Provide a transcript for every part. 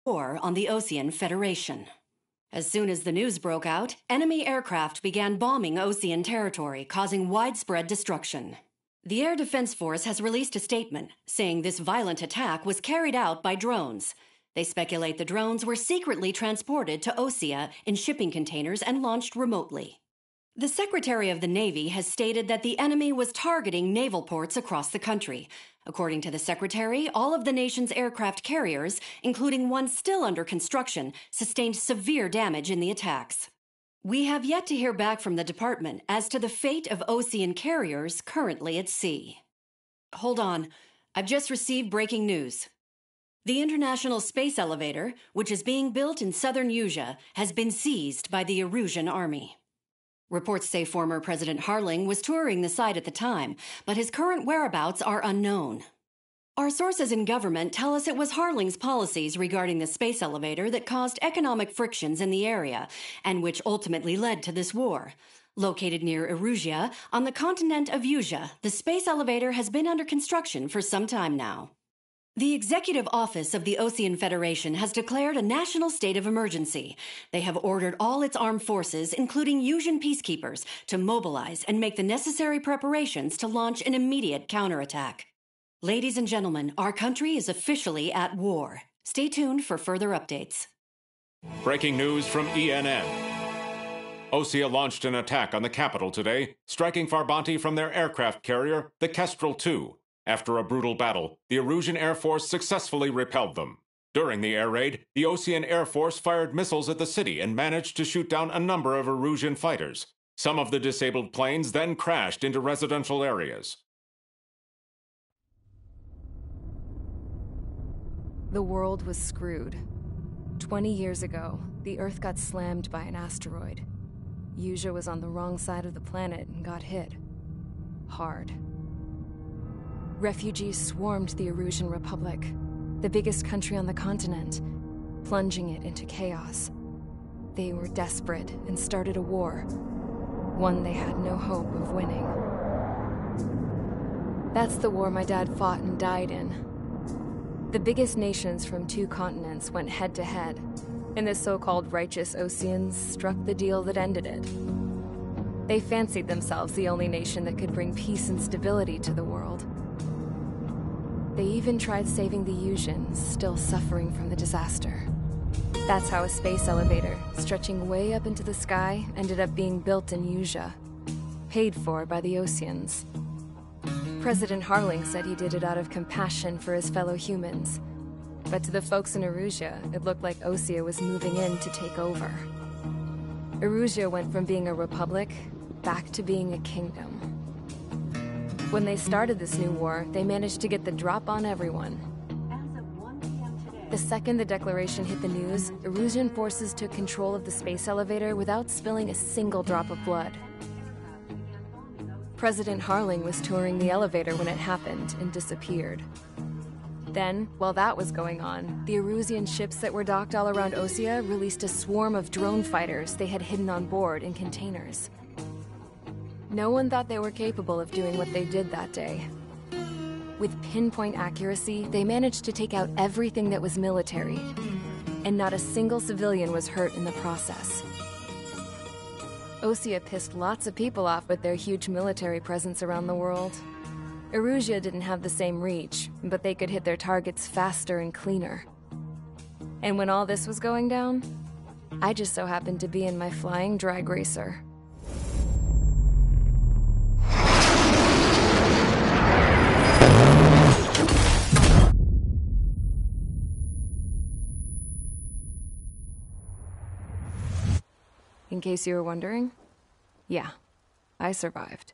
war on the Osean Federation. As soon as the news broke out, enemy aircraft began bombing Osean territory, causing widespread destruction. The Air Defense Force has released a statement saying this violent attack was carried out by drones. They speculate the drones were secretly transported to Osea in shipping containers and launched remotely. The Secretary of the Navy has stated that the enemy was targeting naval ports across the country. According to the Secretary, all of the nation's aircraft carriers, including one still under construction, sustained severe damage in the attacks. We have yet to hear back from the department as to the fate of Osean carriers currently at sea. Hold on. I've just received breaking news. The International Space Elevator, which is being built in southern Usea, has been seized by the Erusian Army. Reports say former President Harling was touring the site at the time, but his current whereabouts are unknown. Our sources in government tell us it was Harling's policies regarding the space elevator that caused economic frictions in the area, and which ultimately led to this war. Located near Erusia, on the continent of Usea, the space elevator has been under construction for some time now. The Executive Office of the Osean Federation has declared a national state of emergency. They have ordered all its armed forces, including Usean peacekeepers, to mobilize and make the necessary preparations to launch an immediate counterattack. Ladies and gentlemen, our country is officially at war. Stay tuned for further updates. Breaking news from ENN. Osea launched an attack on the capital today, striking Farbanti from their aircraft carrier, the Kestrel II. After a brutal battle, the Erusian Air Force successfully repelled them. During the air raid, the Osean Air Force fired missiles at the city and managed to shoot down a number of Erusian fighters. Some of the disabled planes then crashed into residential areas. The world was screwed. 20 years ago, the Earth got slammed by an asteroid. Usea was on the wrong side of the planet and got hit. Hard. Refugees swarmed the Erusian Republic, the biggest country on the continent, plunging it into chaos. They were desperate and started a war, one they had no hope of winning. That's the war my dad fought and died in. The biggest nations from 2 continents went head-to-head, and the so-called righteous Oseans struck the deal that ended it. They fancied themselves the only nation that could bring peace and stability to the world. They even tried saving the Useans, still suffering from the disaster. That's how a space elevator, stretching way up into the sky, ended up being built in Usea, paid for by the Oseans. President Harling said he did it out of compassion for his fellow humans. But to the folks in Erusia, it looked like Osea was moving in to take over. Erusia went from being a republic back to being a kingdom. When they started this new war, they managed to get the drop on everyone. The second the declaration hit the news, Erusian forces took control of the space elevator without spilling a single drop of blood. President Harling was touring the elevator when it happened and disappeared. Then, while that was going on, the Erusian ships that were docked all around Osea released a swarm of drone fighters they had hidden on board in containers. No one thought they were capable of doing what they did that day. With pinpoint accuracy, they managed to take out everything that was military, and not a single civilian was hurt in the process. Osea pissed lots of people off with their huge military presence around the world. Erusia didn't have the same reach, but they could hit their targets faster and cleaner. And when all this was going down, I just so happened to be in my flying drag racer. In case you were wondering, yeah, I survived.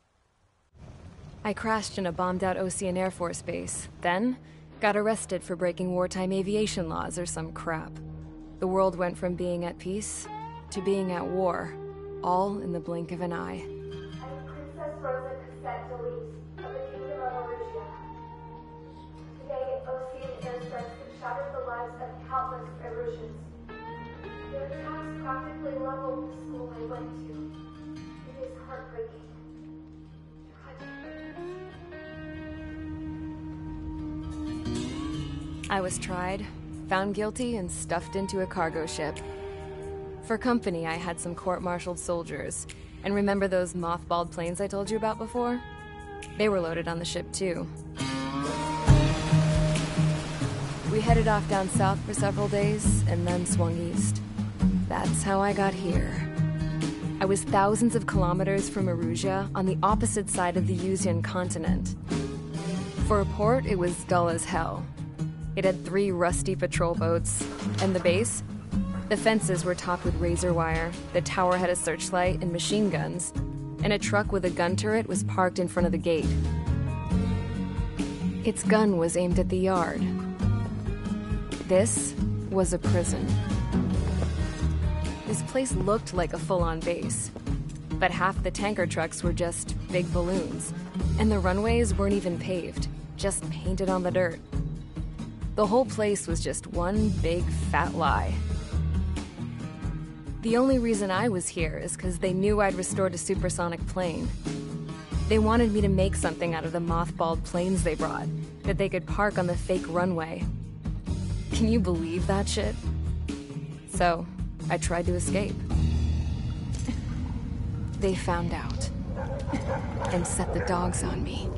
I crashed in a bombed-out Osean Air Force base, then got arrested for breaking wartime aviation laws or some crap. The world went from being at peace to being at war, all in the blink of an eye. I am Princess Rosa Cassette Delise of the Kingdom of Erusia. Today, Osean airstrikes have shattered the lives of countless Erusians. Their attacks practically leveled the school I went to. It is heartbreaking. I was tried, found guilty, and stuffed into a cargo ship. For company, I had some court-martialed soldiers. And remember those mothballed planes I told you about before? They were loaded on the ship, too. We headed off down south for several days, and then swung east. That's how I got here. I was thousands of kilometers from Erusia, on the opposite side of the Yuzian continent. For a port, it was dull as hell. It had 3 rusty patrol boats. And the base? The fences were topped with razor wire, the tower had a searchlight and machine guns, and a truck with a gun turret was parked in front of the gate. Its gun was aimed at the yard. This was a prison. This place looked like a full-on base, but half the tanker trucks were just big balloons, and the runways weren't even paved, just painted on the dirt. The whole place was just one big fat lie. The only reason I was here is because they knew I'd restored a supersonic plane. They wanted me to make something out of the mothballed planes they brought, that they could park on the fake runway. Can you believe that shit? So, I tried to escape. They found out, and set the dogs on me.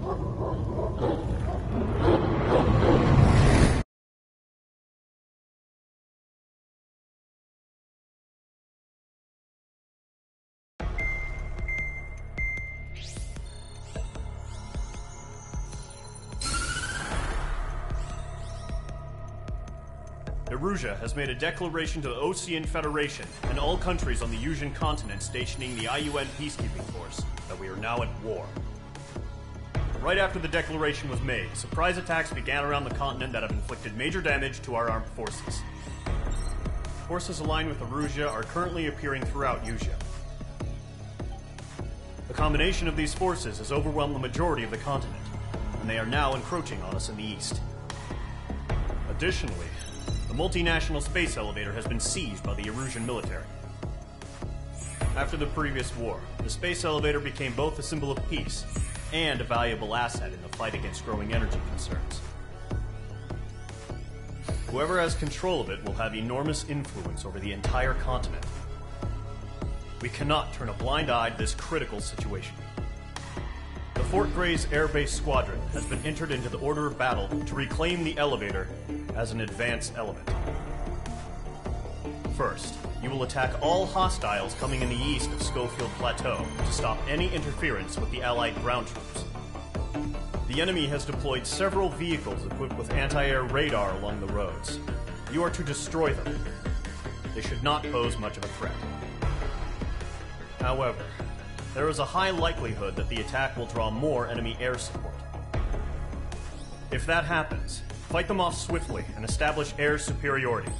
Erusia has made a declaration to the Osean Federation and all countries on the Yuzian continent stationing the IUN peacekeeping force that we are now at war. Right after the declaration was made, surprise attacks began around the continent that have inflicted major damage to our armed forces. Forces aligned with Erusia are currently appearing throughout Yusia. The combination of these forces has overwhelmed the majority of the continent, and they are now encroaching on us in the east. Additionally, the multinational space elevator has been seized by the Erusian military. After the previous war, the space elevator became both a symbol of peace and a valuable asset in the fight against growing energy concerns. Whoever has control of it will have enormous influence over the entire continent. We cannot turn a blind eye to this critical situation. The Fort Grays Air Base Squadron has been entered into the order of battle to reclaim the elevator as an advance element. First, you will attack all hostiles coming in the east of Schofield Plateau to stop any interference with the Allied ground troops. The enemy has deployed several vehicles equipped with anti-air radar along the roads. You are to destroy them. They should not pose much of a threat. However, there is a high likelihood that the attack will draw more enemy air support. If that happens, fight them off swiftly and establish air superiority.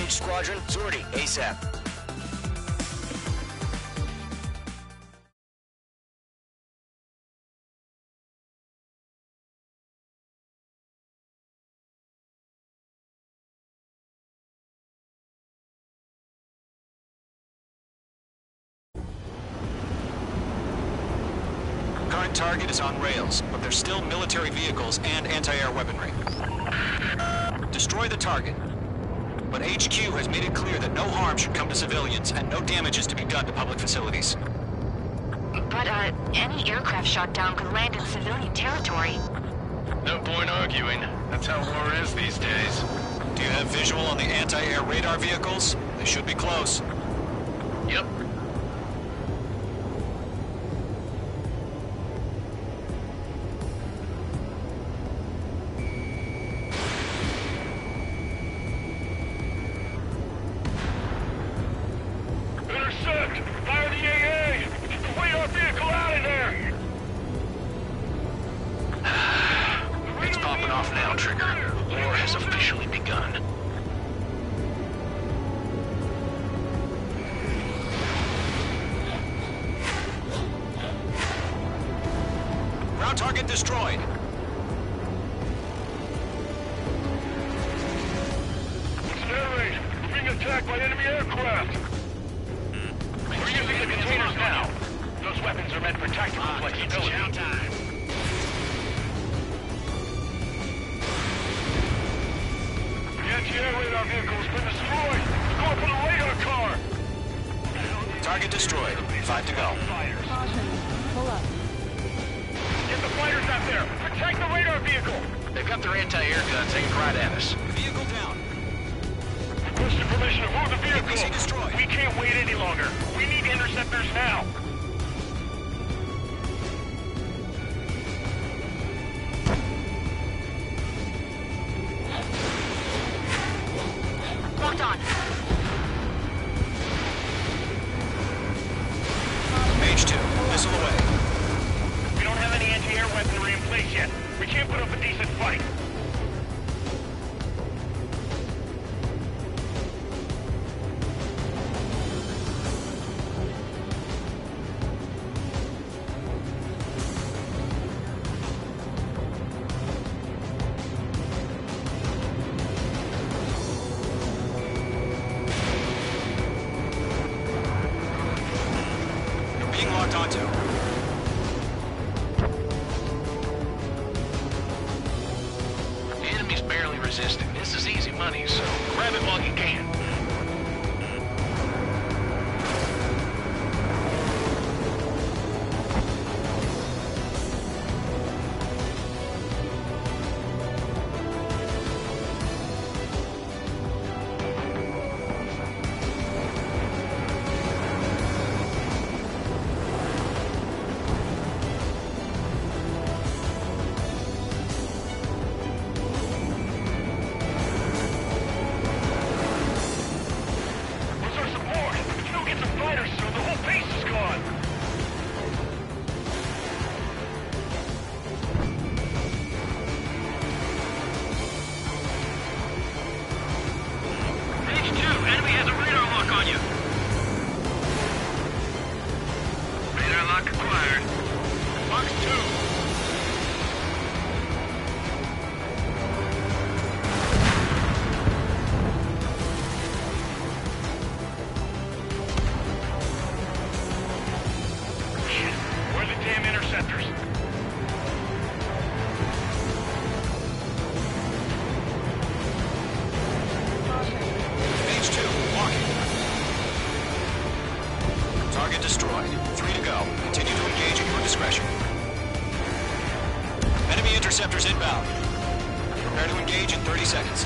Long-range squadron, sortie, ASAP. Current target is on rails, but there's still military vehicles and anti-air weaponry. Destroy the target. But HQ has made it clear that no harm should come to civilians and no damage is to be done to public facilities. But, any aircraft shot down could land in civilian territory. No point arguing. That's how war is these days. Do you have visual on the anti-air radar vehicles? They should be close. Yep. Intercept! Fire the AA! Wait our vehicle out of there! It's popping off now, Trigger. War has officially begun. Ground target destroyed. It's an air raid. We're being attacked by enemy aircraft. We're using the containers now. Those weapons are meant for tactical flexibility. The anti-air radar vehicle has been destroyed. Go up on a radar car. Target destroyed. 5 to go. Pull up. Get the fighters out there. Protect the radar vehicle. They've got their anti-air guns aimed right at us. Vehicle down. Requesting permission to move the vehicle. PC destroyed. We can't wait any longer. We need interceptors now. Locked on. Mage 2. Missile away. We don't have any anti-air weaponry in place yet. We can't put up a decent fight. You're being locked onto. The enemy's barely resisting. This is easy money, so grab it while you can. Where's our support? If you don't get some fighters soon, the whole base is gone. Mage 2, enemy has a radar lock on you. Radar lock acquired. Fox 2. Shit, where are the damn interceptors? Mage 2. Walking. Target destroyed. 3 to go. Continue to engage at your discretion. Enemy interceptors inbound. Prepare to engage in 30 seconds.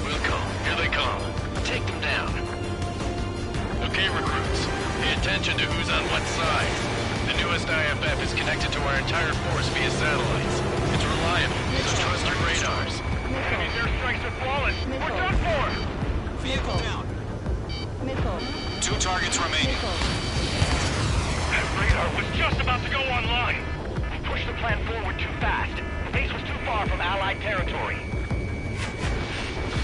We'll come. Here they come. Take them down. Okay, recruits. Pay attention to who's on what side. The newest IFF is connected to our entire force via satellites. It's reliable, so trust your radars. Enemy's airstrikes are falling. We're done for! Vehicle down. Missile. 2 targets remaining. That radar was just about to go online. We pushed the plan forward too fast. The base was too far from Allied territory.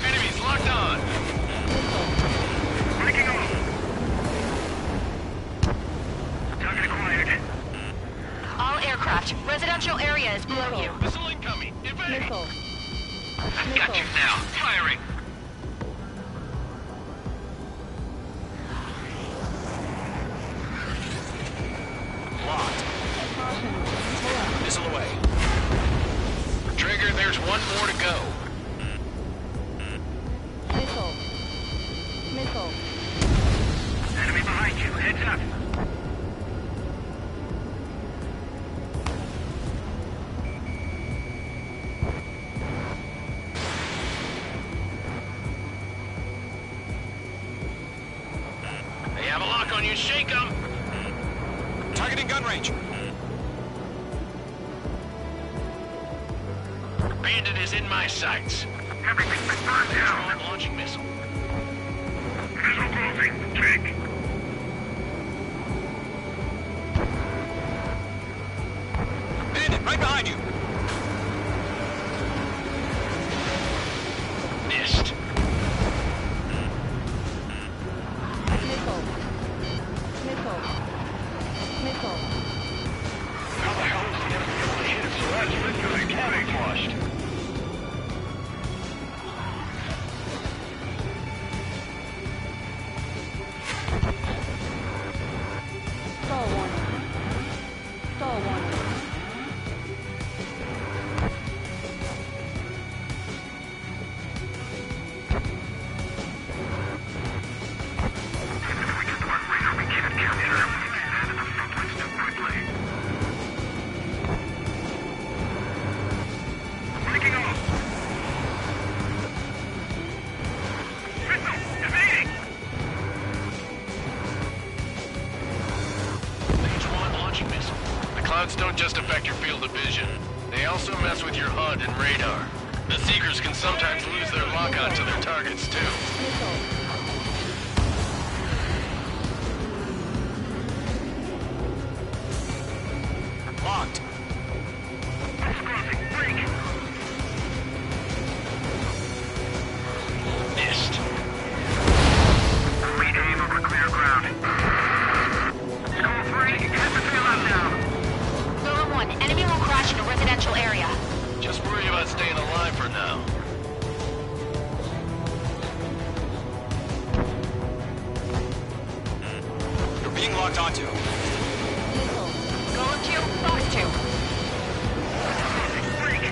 Enemies locked on. Heads up. They have a lock on you. Shake them. Targeting gun range. Bandit is in my sights. Everything's been burned down. Launching missile. Missile closing. Take. Bandit, right behind you. Missed. How the hell is the enemy able to hit it so that's really camouflaged? Breaking off. Missile evading. Phase 1 launching missile. The clouds don't just affect your field of vision. They also mess with your HUD and radar. The Seekers can sometimes lose their lock-on to their targets, too. Locked. Crossing. Break. Missed. Reaim over clear ground. Skull 3, hit the tail out now. Golem 1, enemy will crash in a residential area. Just worry about staying alive for now. You're being locked onto. Golem 2, Fox 2. Break.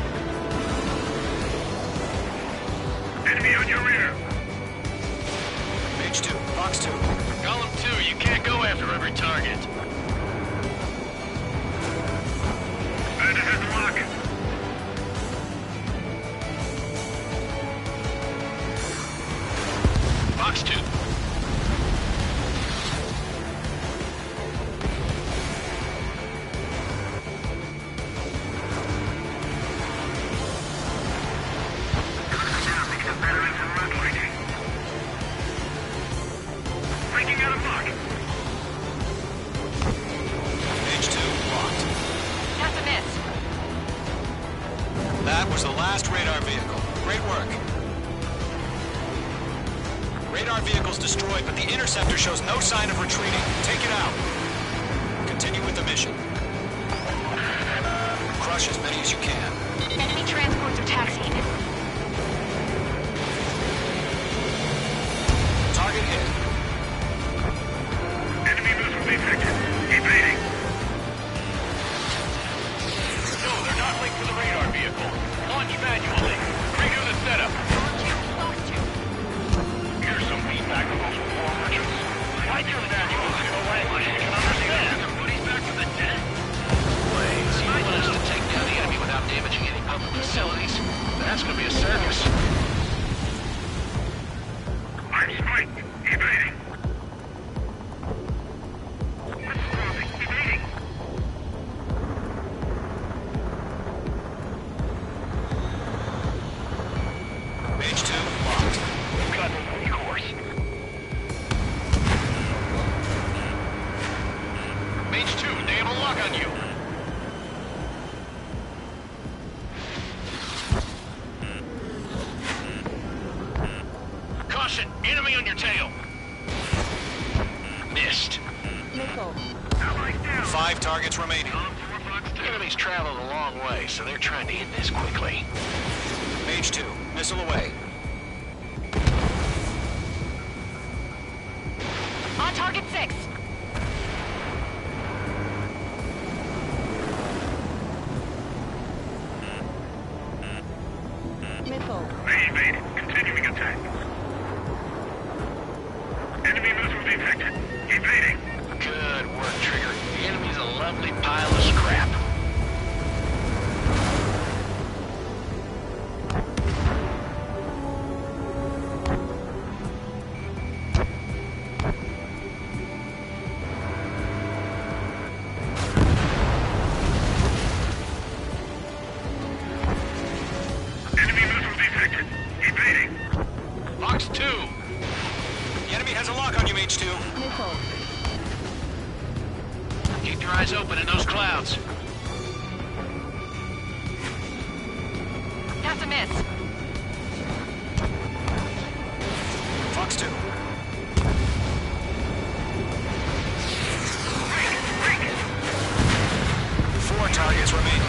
Enemy on your rear. Mage 2, Fox 2. Golem 2, you can't go after every target. Bandit has the lock. Fox 2. Breaking out of lock. Mage 2, locked. That's a miss. That was the last radar vehicle. Great work. Radar vehicle's destroyed, but the interceptor shows no sign of retreating. Take it out. Continue with the mission. Crush as many as you can. Enemy transports are taxiing. Target hit. Enemy missile detected. Evading. No, they're not linked to the radar vehicle. Launch manually. Redo the setup. Golem 2, Fox 2. Here's some feedback from those war merchants. Why do manuals in a language you can understand? Somebody's back from the dead? Wait, so you want us to take down the enemy without damaging any public facilities? That's gonna be a circus. I'm spiked. Evading. Crossing. Evading. Mage 2, locked. Got the recourse. Mage 2, they have a lock on you. Caution, enemy on your tail. Missed. Allies down. 5 targets remaining. The enemy's traveled a long way, so they're trying to hit this quickly. Mage 2, missile away. On target 6. They evade. Continuing attack. Enemy missile detected. Evading. Good work, Trigger. The enemy's a lovely pile of scrap. Enemy missile detected. Evading. Fox 2! The enemy has a lock on you, Mage 2. Keep your eyes open in those clouds. That's a miss. Fox 2. Four targets remaining.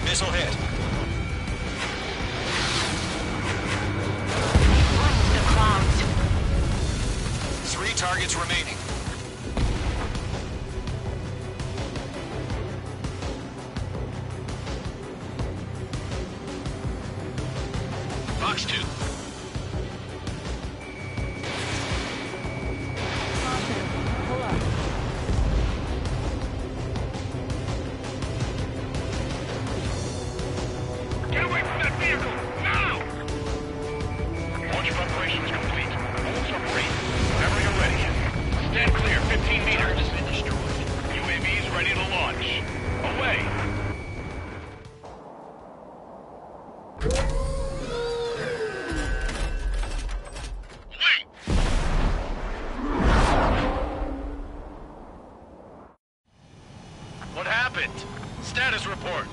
Missile hit. The clouds. Three targets remaining. Fox 2. Get away from that vehicle! Now! Launch preparations complete. All submarine. Whenever you're ready. Stand clear. 15 meters. Has been destroyed. UAVs ready to launch. Away! What happened? Status report.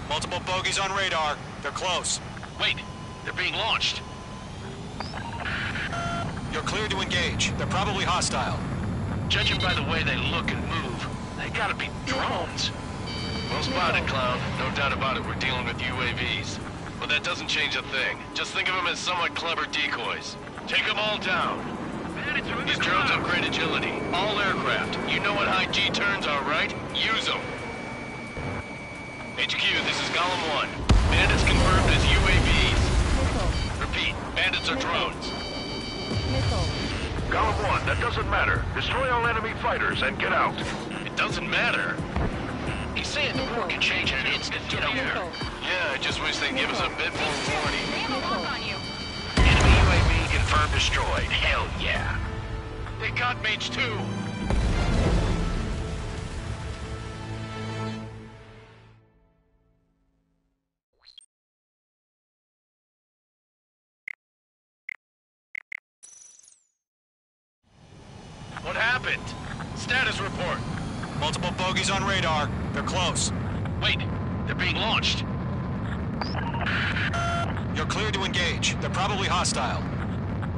Multiple bogeys on radar. They're close. Wait, they're being launched. You're cleared to engage. They're probably hostile. Judging by the way they look and move, they gotta be drones. Well spotted, Clown. No doubt about it, we're dealing with UAVs. But that doesn't change a thing. Just think of them as somewhat clever decoys. Take them all down. These drones have great agility. All aircraft. You know what high G turns are, right? Use them. HQ, this is Golem 1. Bandits confirmed as UAVs. Repeat, bandits are drones. Golem 1, that doesn't matter. Destroy all enemy fighters and get out. It doesn't matter. He's saying the war can change in an instant. Get over there. Yeah, I just wish they'd give us a bit more warning. They have a lock on you. Enemy UAV confirmed destroyed. Hell yeah. They got Mage 2. What happened? Status report. Multiple bogeys on radar. They're close. Wait, they're being launched. You're cleared to engage. They're probably hostile.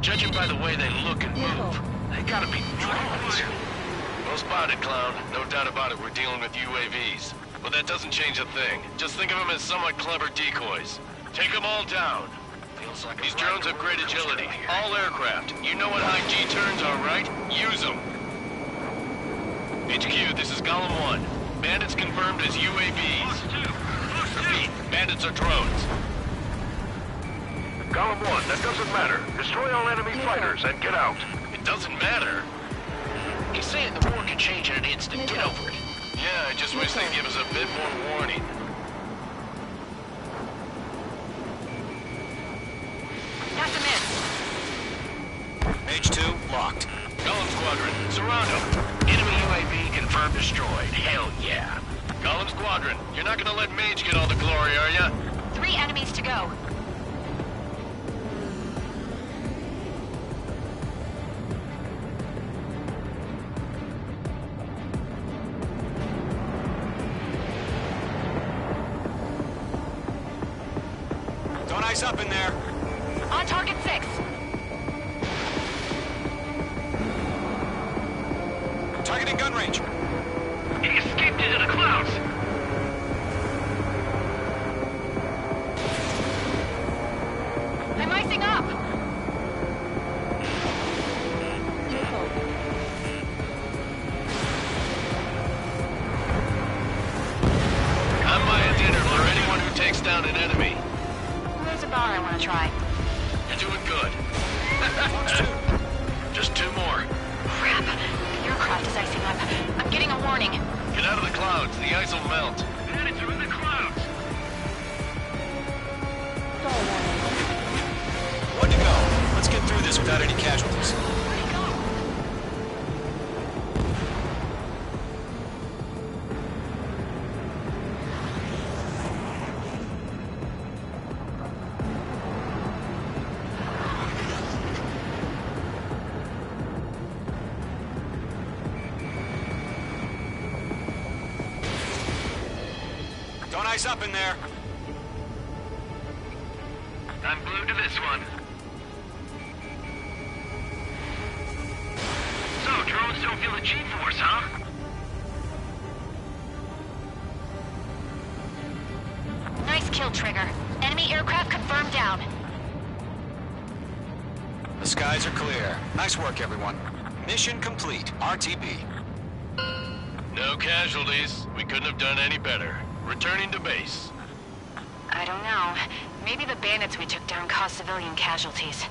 Judging by the way they look and move, they gotta be drones. Well spotted, Clown. No doubt about it, we're dealing with UAVs. But that doesn't change a thing. Just think of them as somewhat clever decoys. Take them all down. These drones have great agility. All aircraft. You know what high G turns are, right? Use them. HQ, this is Golem 1. Bandits confirmed as UAVs. Repeat, bandits are drones. Golem 1, that doesn't matter. Destroy all enemy fighters and get out. It doesn't matter. He's saying the war can change in an instant. Get over it. Yeah, I just wish they'd give us a bit more warning. That's a miss. Mage 2, locked. Golem Squadron, surround them. Enemy UAV confirmed destroyed. Hell yeah. Golem Squadron, you're not gonna let Mage get all the glory, are ya? 3 enemies to go. Don't ice up in there. On target 6. Targeting gun range. He escaped into the clouds. I'm icing up. want to try? You're doing good. Just 2 more. Crap. The aircraft is icing up. I'm getting a warning. Get out of the clouds. The ice will melt. Headed through the clouds. One to go. Let's get through this without any casualties. Where'd he go? Don't ice up in there. I'm glued to this one. So, drones don't feel the G-force, huh? Nice kill, Trigger. Enemy aircraft confirmed down. The skies are clear. Nice work, everyone. Mission complete. RTB. No casualties. We couldn't have done any better. Returning to base. I don't know. Maybe the bandits we took down caused civilian casualties.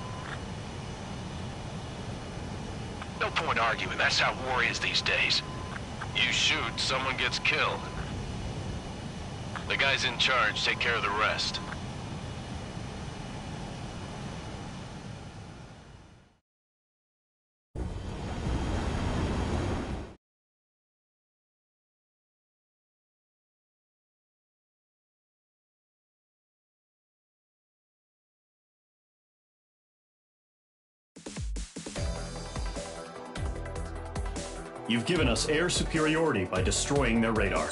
No point arguing. That's how war is these days. You shoot, someone gets killed. The guys in charge take care of the rest. You've given us air superiority by destroying their radar.